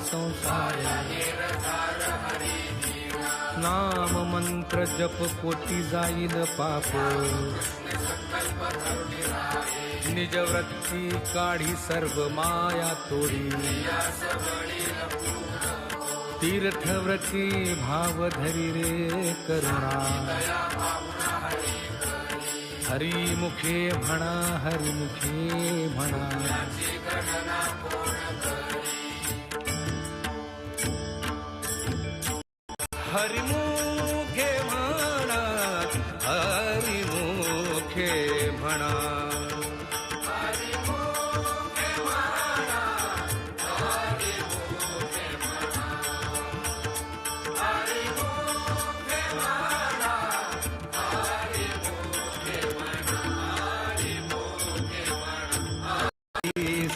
संसार नाम मंत्र जप कोटी जाईल पाप निज वृत्ती काढी सर्व माया तोडी तीर्थव्रती भाव धरी रे करुणा हरिमुखे म्हणा हरिमुखे म्हणा हरिमुखे म्हणा हरिमुखे म्हणा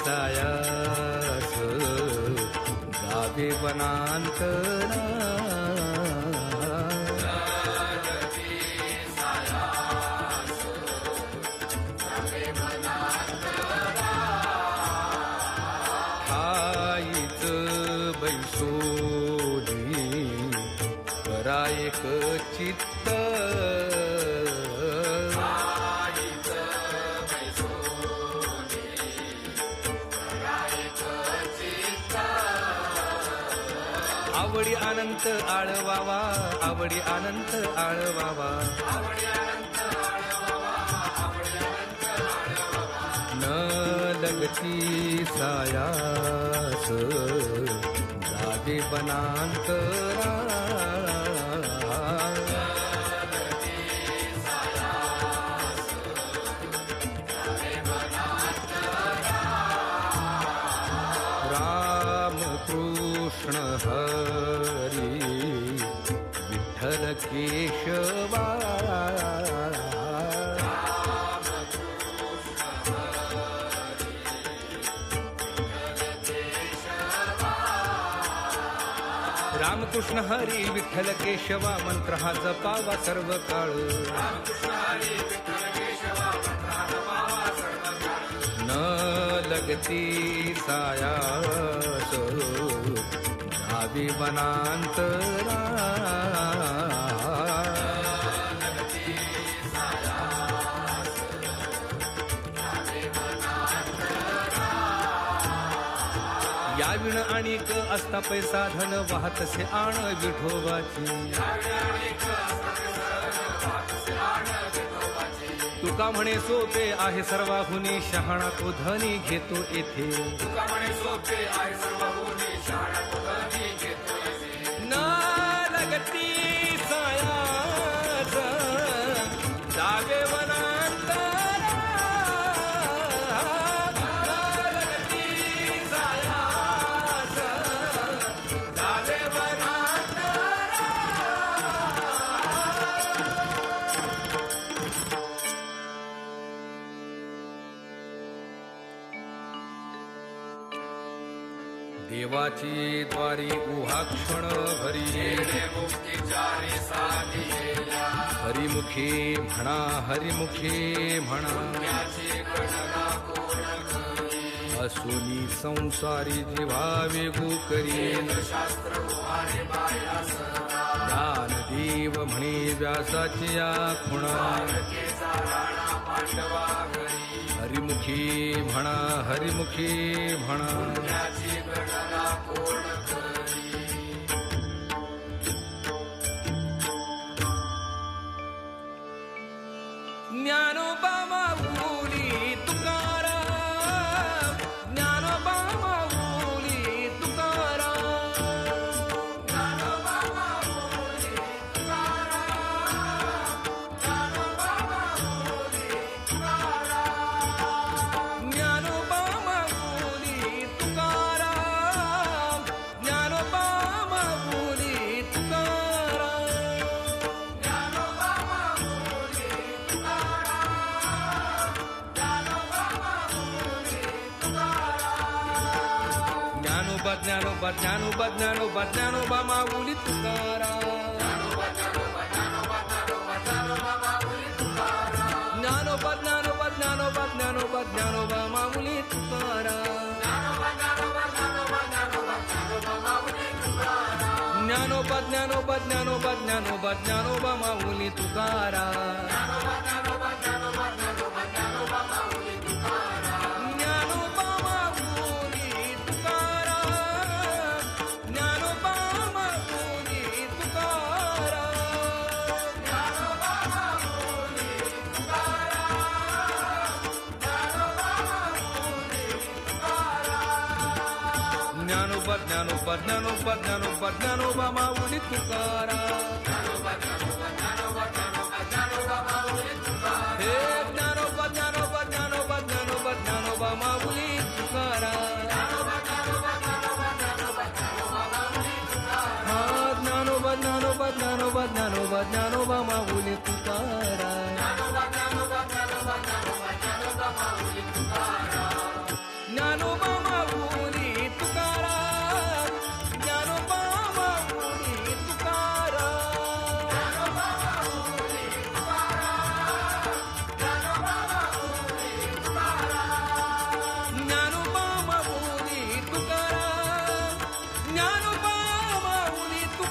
सायास गावे वनांतरा हाईच बैसोली करा एक चित्त आवडी अनंत आळवावा आवडी अनंत आळवावा न लगती सायास जागे बनांतरा राम कृष्ण हरी विठ्ठल केशवा रामकृष्ण हरी विठ्ठल केशवा मंत्र हा जपावा सर्व काळ न लगती सायास जावी वनांतरा याविण अनेक असता पैसा धन वाहतसे आण विठोबाची तुका म्हणे सोपे आहे सर्वाहुनी शहाणा तो धनी घेतो येथे न लगती सायास जावे वनांतरा देवाची द्वारी उहाक्षण भरी हरिमुखे म्हणा हरिमुखे म्हणा असुनी संसारी जिव्हा वेगू करी ज्ञानदेव म्हणे व्यासाची या खुणा हरिमुखे म्हणा हरिमुखे म्हणा ज्ञानोबा माऊली तुकाराम ज्ञानोबा माऊली तुकाराम ज्ञानोबा माऊली तुकाराम ज्ञानोबा माऊली तुकाराम ज्ञानोबा माऊली तुकाराम ज्ञानोबा माऊली ज्ञानोबा ज्ञानोबा ज्ञानोबा ज्ञानोबा माऊली तुकाराम ज्ञानोबा ज्ञानोबा ज्ञानोबा ज्ञानोबा माऊली तुकाराम ज्ञानोबा ज्ञानोबा ज्ञानोबा ज्ञानोबा ज्ञानोबा माऊली तुकाराम. ज्ञानोबा माऊली तुकाराम. ज्ञानोबा माऊली तुकाराम. ज्ञानोबा माऊली तुकाराम. ज्ञानोबा माऊली तुकाराम. ज्ञानोबा ज्ञानोबा ज्ञानोबा ज्ञानोबा ज्ञानोबा माऊली तुकाराम. हे ज्ञानोबा ज्ञानोबा ज्ञानोबा ज्ञानोबा ज्ञानोबा माऊली तुकाराम. हा ज्ञानोबा ज्ञानोबा ज्ञानोबा ज्ञानोबा ज्ञानोबा माऊली तुकाराम. ज्ञानोबा माऊली तुकाराम. ज्ञानोबा माऊली तुकाराम. ज्ञानोबा माऊली तुकाराम. ज्ञानोबा माऊली तुकाराम.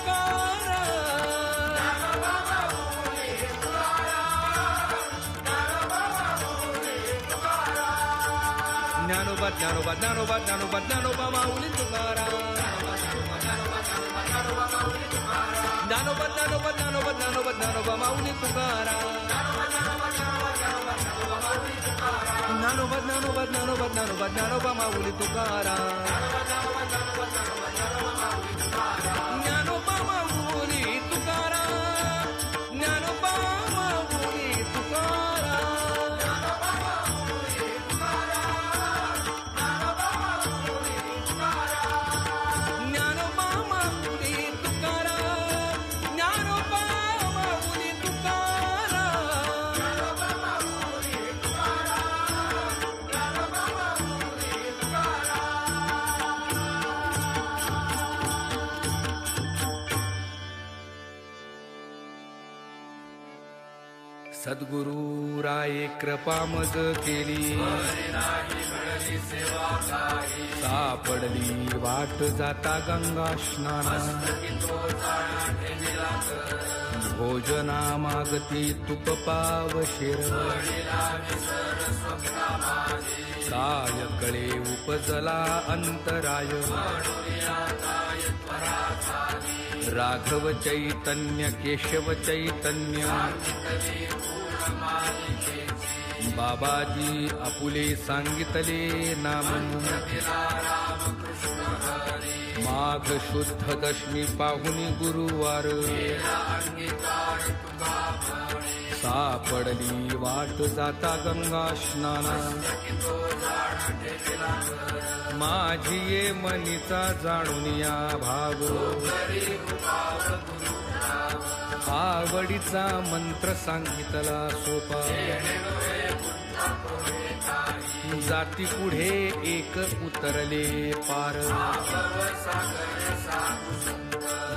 ज्ञानोबा ज्ञानोबा ज्ञानोबा ज्ञानोबा ज्ञानोबा माऊली तुकाराम. ज्ञानोबा ज्ञानोबा ज्ञानोबा ज्ञानोबा ज्ञानोबा माऊली तुकाराम. ज्ञानोबा ज्ञानोबा ज्ञानोबा ज्ञानोबा ज्ञानोबा माऊली तुकाराम. ज्ञानोबा माऊली तुकाराम. ज्ञानोबा माऊली तुकाराम. ज्ञानोबा माऊली तुकाराम. ज्ञानोबा माऊली सद्गुरु राये कृपा मज केली. सापडली वाट जाता गंगा स्नाना. भोजना मागती तुप पाव शिर. काय कळे उपजला अंतराय. राघव चैतन्य केशव चैतन्य. बाबाजी आपुले सांगितले नाम. माघ शुद्ध दशमी पाहुनी गुरुवार. सापडली वाट जाता गंगा स्नाना. माझी ये मनीचा जाणून या भाव. आवडीचा मंत्र सांगितला सोपा. जाती पुढे एक उतरले पार.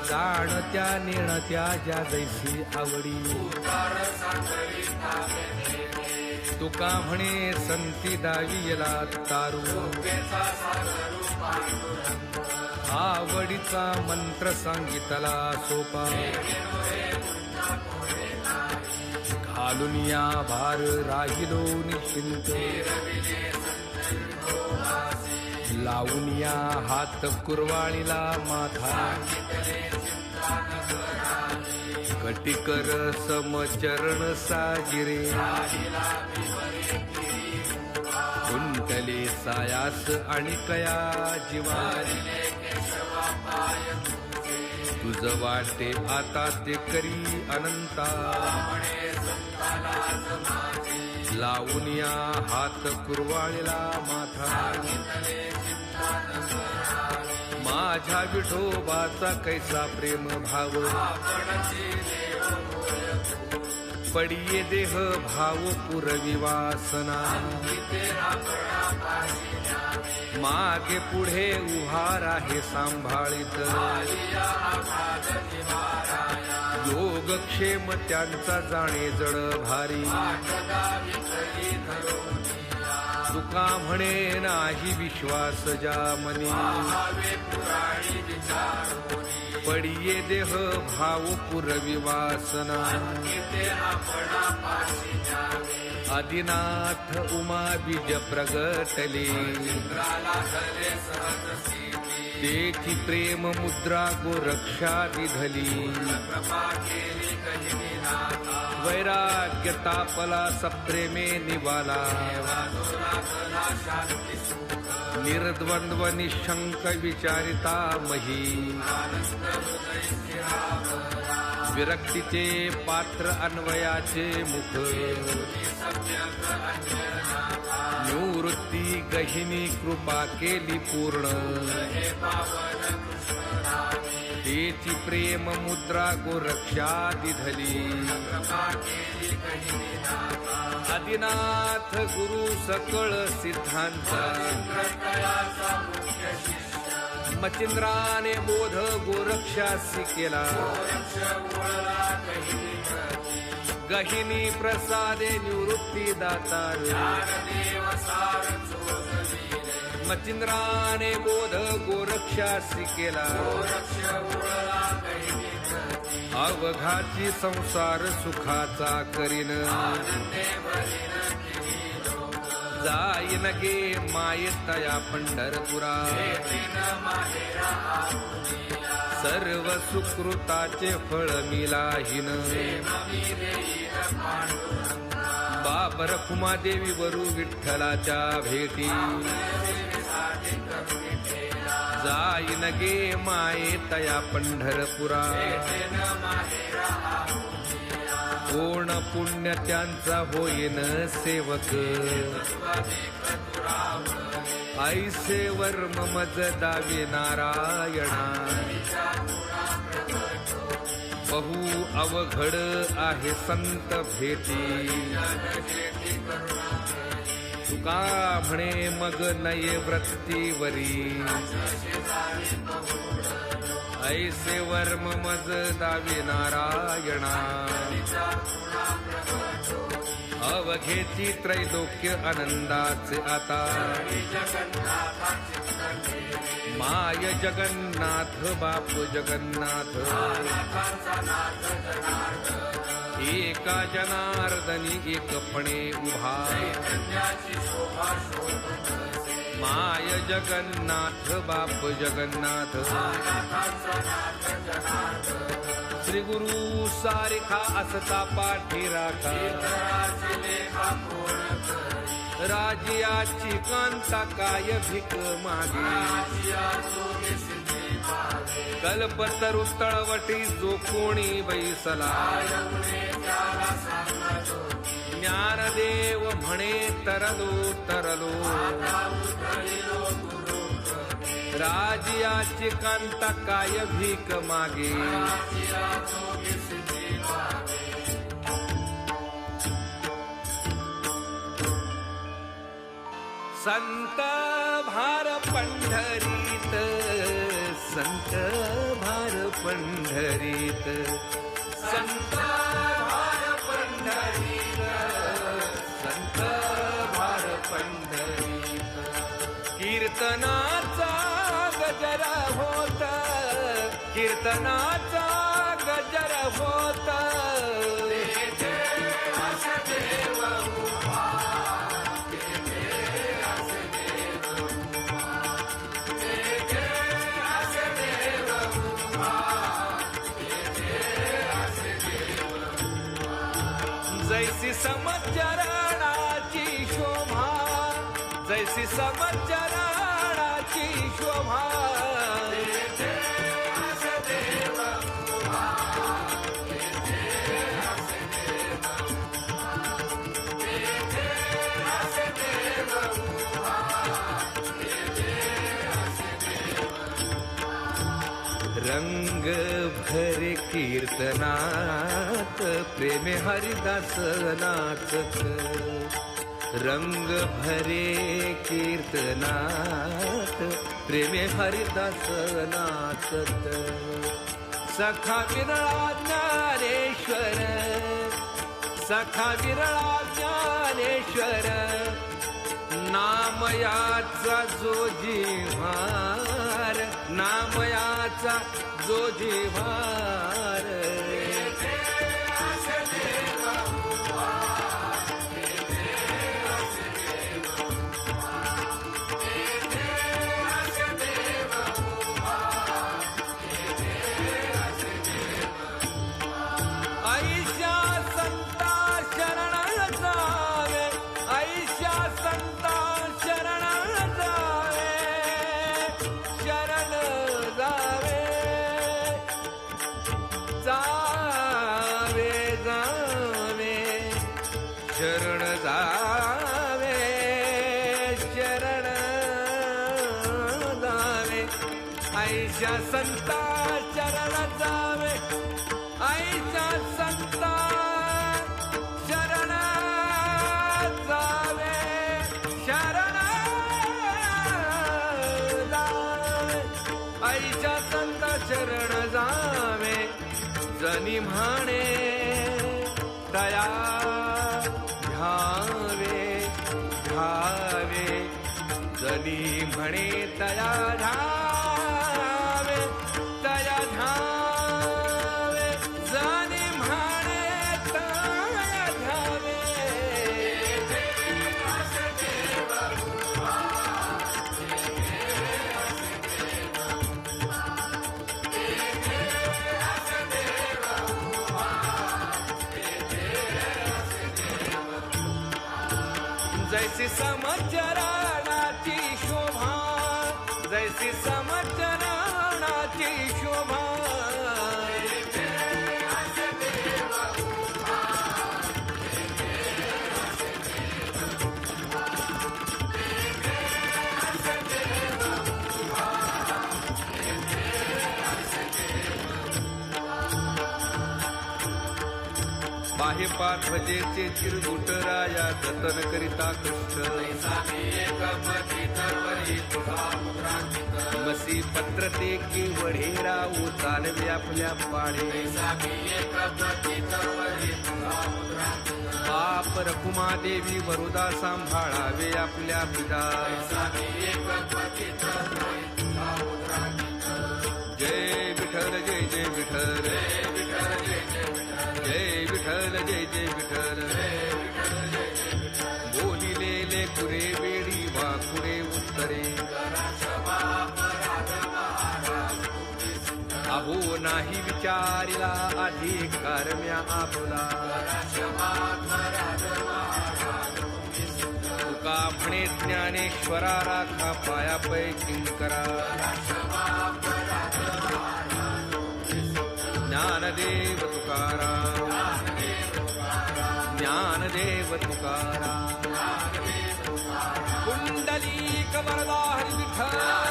जाणत्या नेणत्या ज्या जैसी आवडी. तुका म्हणे संती दावियला तारू. आवडीचा मंत्र सांगितला सोपा. घालून या भार राहिलो निश्चिंत. लावून या हात कुरवाळीला माथा. कटिकर समचरण साजिरे. कुंटले सायास आणि कया जिवारी. तुझ वाटे आता ते करी अनंता. लावून या हात कुरवाळीला माथा. माझ्या विठोबाचा कैसा प्रेम भाव. पडिये देह भाव पुरवी वासना. मागे पुढे उहार आहे सांभाळीत. योगक्षेम त्यांचा जाणे जड भारी. तुका म्हणे नाही विश्वास ज्या मनी. पडिये देह भाव पुरवी वासना आदिनाथ उमा बीज प्रगटले तेची प्रेम मुद्रा गोरक्षा विधली वैराग्य तापला सप्रेमे निवाला निर्द्वंद्व निशंक विचारिता मही विरक्तीचे पात्र अन्वयाचे मुख निवृत्ती गहिनी कृपा केली पूर्ण तेची प्रेम मुद्रा गोरक्षा दिधली आदिनाथ गुरु सकळ सिद्धांचा मचिंद्राने बोध गोरक्षासी केला गहिनी प्रसादे निवृत्ती दातार मचिंद्राने बोध गोरक्षासी केला अवघाची संसार सुखाचा करीन जाईन गे मायेतया पंढरपुरा सर्व सुकृताचे फळ मिलाहीन बाबर कुमादेवी वरू विठ्ठलाच्या भेटी जाईन गे मायेतया पंढरपुरा कोण पुण्य त्यांचा होईन सेवक ऐसे वर्म मज दावे नारायणा बहु अवघड आहे संत भेटी तुका म्हणे मग नये वृत्तीवरी ऐसे वर्म मज दावे नारायणा अवघेची त्रैलोक्य आनंदाचे आता माय जगन्नाथ बाप जगन्नाथ एका जनार्दनी एकपणे उभा माय जगन्नाथ बाप जगन्नाथ श्री गुरु सारिखा असता पाठी राखा राजियाची कांता काय भिक मागे कल्पतरु तळवटी जो कोणी बैसला ज्ञानदेव म्हणे तरलो तरलो राजियाची कांता काय भीक मागे संत भार पंढरीत संत भार पंढरीत संत भार पंढरीत संत भार पंढरीत कीर्तनाचा गजर होत कीर्तनाचा गजर होत जैसी समचरणाची शोभा जैसी समचरणाची शोभा रंग भरे कीर्तनात प्रेमे हरिदास नाचत रंग भरे कीर्तनात प्रेमे हरिदास नाचत सखा विरळा ज्ञानेश्वर सखा विरळा ज्ञानेश्वर नामयाचा जो जिव्हार, नामयाचा जो जिव्हार, ऐशा संता शरण जावे, ऐशा संता शरण जावे, शरण जावे, जावे जावे, शरण जावे, शरण जावे, ऐशा संता शरण जावे, ऐशा संता शरण जावे, शरण जावे, ऐशा संता शरण जावे, जनी म्हणे दया घ्यावे घ्यावे, जनी म्हणे दया घ्यावे दया घ्यावे, जनी म्हणे दया घ्यावे. जैसी समचरणाची शोभा, जैसी समचरणाची शोभा, बाहे पाठवजेचे चिरगुटराया जतन करिता कष्ट, मसी पत्र ते केवढेरा उचालवे आपल्या पाडे, बाप रखुमा देवी वरुदा सांभाळावे आपल्या पिता, जय विठ्ठल जय जय विठ्ठल, जय विठ्ठल जय जय विठ्ठल, बोलिलेले कुरे वेडी वाकुरे उत्तरे, अहो नाही विचारिला अधिकार म्या आपुला, तुका म्हणे ज्ञानेश्वरा राखा पाया पै किंकरा, ज्ञानदेव तुकाराम, ज्ञानदेव तुकाराम, कुंडलीक वरदा हरी विठ्ठल.